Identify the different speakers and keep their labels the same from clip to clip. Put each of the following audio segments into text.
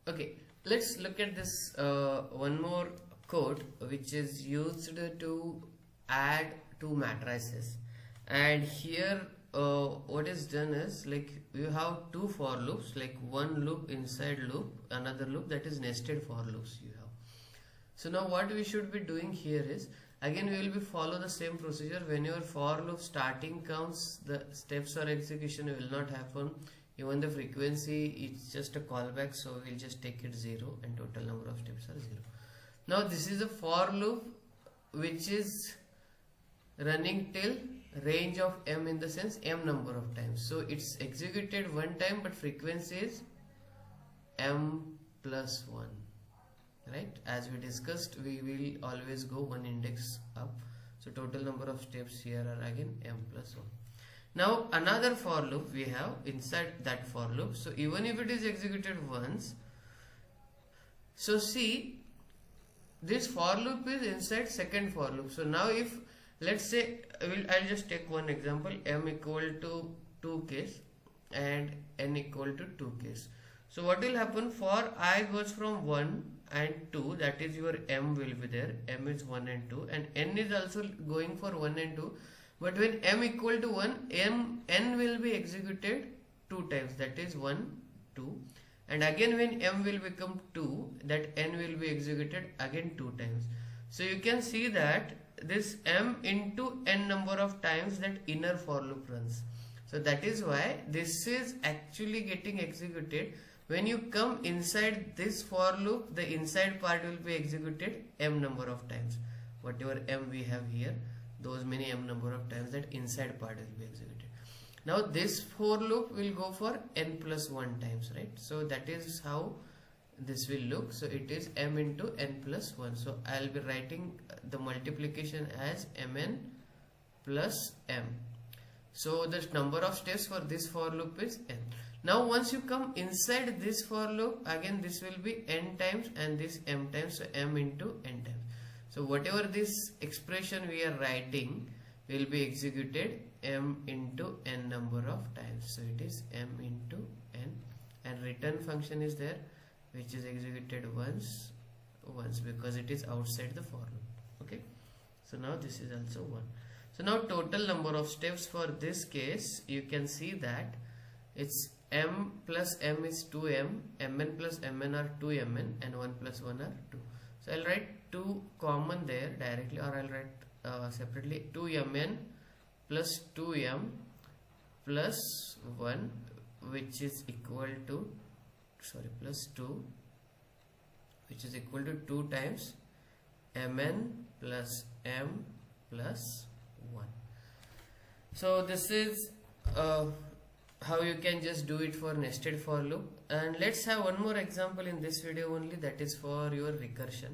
Speaker 1: Okay, let's look at this one more code which is used to add two matrices. And here what is done is, like, you have two for loops, like one loop inside loop, another loop, that is nested for loops you have. So now what we should be doing here is, again we will be follow the same procedure. When your for loop starting counts, the steps or execution will not happen. Even the frequency, it's just a callback, so we'll just take it 0 and total number of steps are 0. Now this is a for loop which is running till range of m, in the sense m number of times. So it's executed one time, but frequency is m plus 1. Right? As we discussed, we will always go one index up. So total number of steps here are again m plus 1. Now another for loop we have inside that for loop. So even if it is executed once, so see, this for loop is inside second for loop. So now if, let's say, I'll just take one example, m equal to 2 case and n equal to 2 case. So what will happen, for I goes from 1 and 2, that is your m will be there, m is 1 and 2, and n is also going for 1 and 2. But when m equal to 1, n will be executed 2 times, that is 1, 2. And again when m will become 2, that n will be executed again 2 times. So you can see that this m into n number of times that inner for loop runs. So that is why this is actually getting executed. When you come inside this for loop, the inside part will be executed m number of times. Whatever m we have here, those many m number of times, that inside part will be executed. Now this for loop will go for n plus 1 times, right? So that is how this will look. So it is m into n plus 1. So I'll be writing the multiplication as mn plus m. So the number of steps for this for loop is n. Now once you come inside this for loop, again this will be n times and this m times, so m into n times. So whatever this expression we are writing will be executed m into n number of times. So it is m into n, and return function is there, which is executed once because it is outside the for loop. Okay. So now this is also 1. So now total number of steps for this case, you can see that it's m plus m is 2m, mn plus mn are 2mn, and 1 plus 1 are 2. So I'll write 2 common there directly, or I'll write separately 2mn plus 2m plus 1, which is equal to, plus 2, which is equal to 2 times mn plus m plus 1. So this is how you can just do it for nested for loop. And let's have one more example in this video only, that is for your recursion.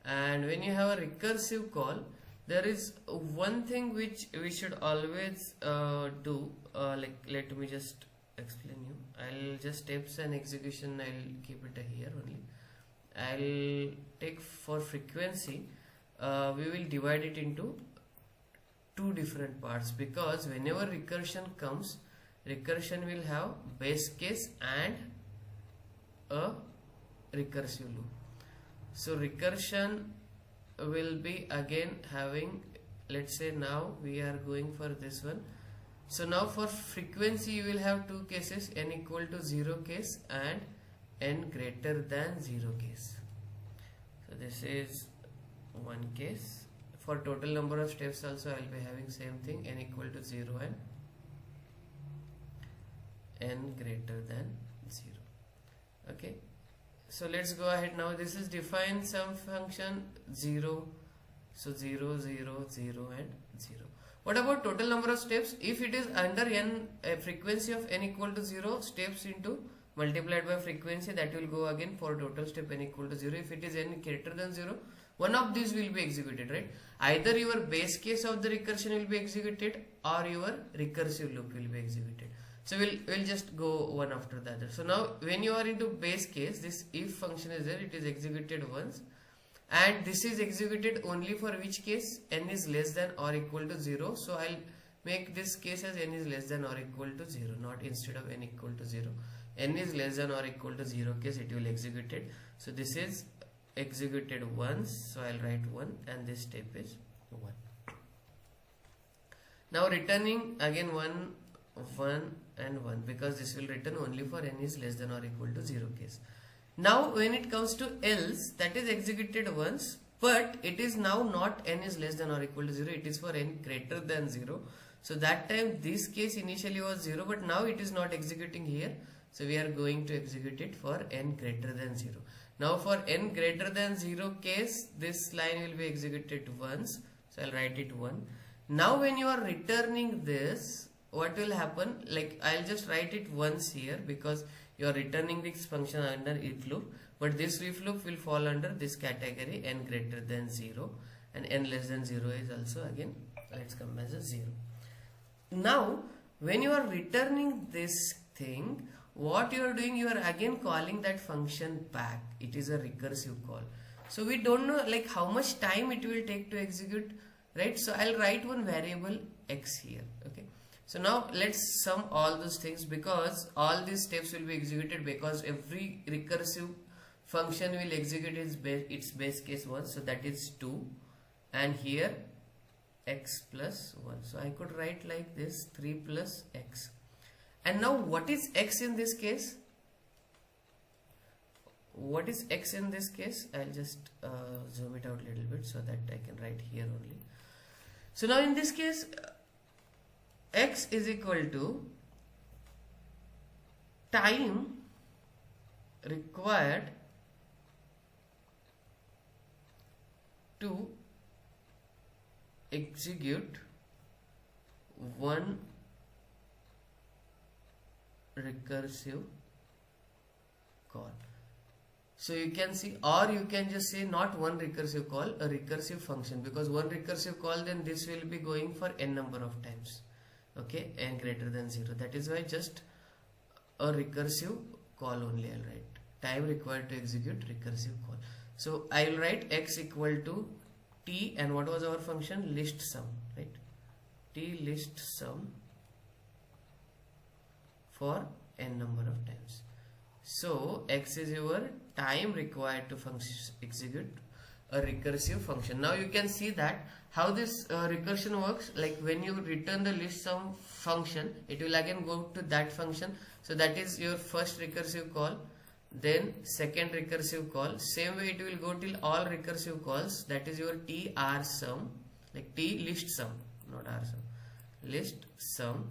Speaker 1: And when you have a recursive call, there is one thing which we should always do, like, let me just explain you. I'll just steps and execution, I'll keep it here only. I'll take for frequency, we will divide it into 2 different parts, because whenever recursion comes, recursion will have base case and a recursive loop. So recursion will be again having, let's say now we are going for this one. So now for frequency you will have 2 cases, n equal to 0 case and n greater than 0 case. So this is one case. For total number of steps also I will be having same thing, n equal to 0 and n greater than 0. Okay, so let's go ahead now. This is define some function 0. So 0, 0, 0 and 0. What about total number of steps? If it is under n, a frequency of n equal to 0, steps into multiplied by frequency, that will go again for total step n equal to 0. If it is n greater than 0, one of these will be executed, right? Either your base case of the recursion will be executed or your recursive loop will be executed. So we'll just go one after the other. So now when you are into base case, this if function is there, it is executed once, and this is executed only for which case n is less than or equal to 0. So I'll make this case as n is less than or equal to 0, not instead of n equal to 0. n is less than or equal to 0 case it will execute it. So this is executed once, so I'll write 1 and this step is 1. Now returning again 1, 1 and 1 because this will return only for n is less than or equal to 0 case. Now when it comes to else, that is executed once, but it is now not n is less than or equal to 0, it is for n greater than 0. So that time this case initially was 0, but now it is not executing here. So we are going to execute it for n greater than 0. Now for n greater than 0 case, this line will be executed once. So I'll write it 1. Now when you are returning this, what will happen? Like I'll just write it once here because you are returning this function under if loop. But this if loop will fall under this category n greater than 0, and n less than 0 is also again, let's come as a 0. Now when you are returning this thing, what you are doing, you are again calling that function back. It is a recursive call. So we don't know like how much time it will take to execute, right? So I'll write one variable x here. Okay. So now let's sum all those things because all these steps will be executed because every recursive function will execute its base case once. So that is 2, and here x plus 1. So I could write like this 3 plus x. And now what is x in this case? What is x in this case? I'll just zoom it out a little bit so that I can write here only. So now in this case, x is equal to time required to execute one recursive call. So you can see, or you can just say not one recursive call, a recursive function, because one recursive call, then this will be going for n number of times. Okay, n greater than 0. That is why just a recursive call only I'll write. Time required to execute recursive call. So I will write x equal to t, and what was our function? List sum, right? T list sum for n number of times. So x is your time required to execute a recursive function. Now you can see that how this recursion works. Like when you return the list sum function, it will again go to that function. So that is your first recursive call, then second recursive call. Same way it will go till all recursive calls. That is your t r sum, like t list sum, not r sum, list sum.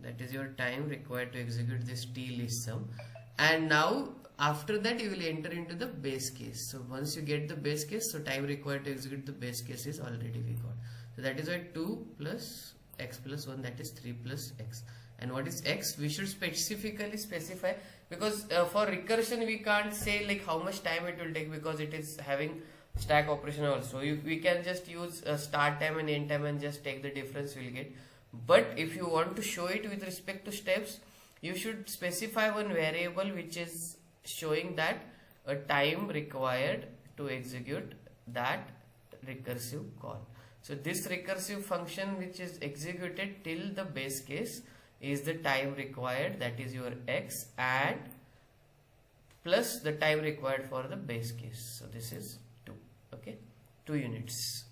Speaker 1: That is your time required to execute this t list sum. And now after that you will enter into the base case. So once you get the base case, so time required to execute the base case is already we got. So that is why 2 plus x plus 1, that is 3 plus x. And what is x? We should specifically specify, because for recursion we can't say like how much time it will take because it is having stack operation also. We can just use start time and end time and just take the difference we'll get. But if you want to show it with respect to steps, you should specify one variable which is showing that a time required to execute that recursive call. So this recursive function which is executed till the base case is the time required, that is your x, and plus the time required for the base case. So this is 2, okay, 2 units.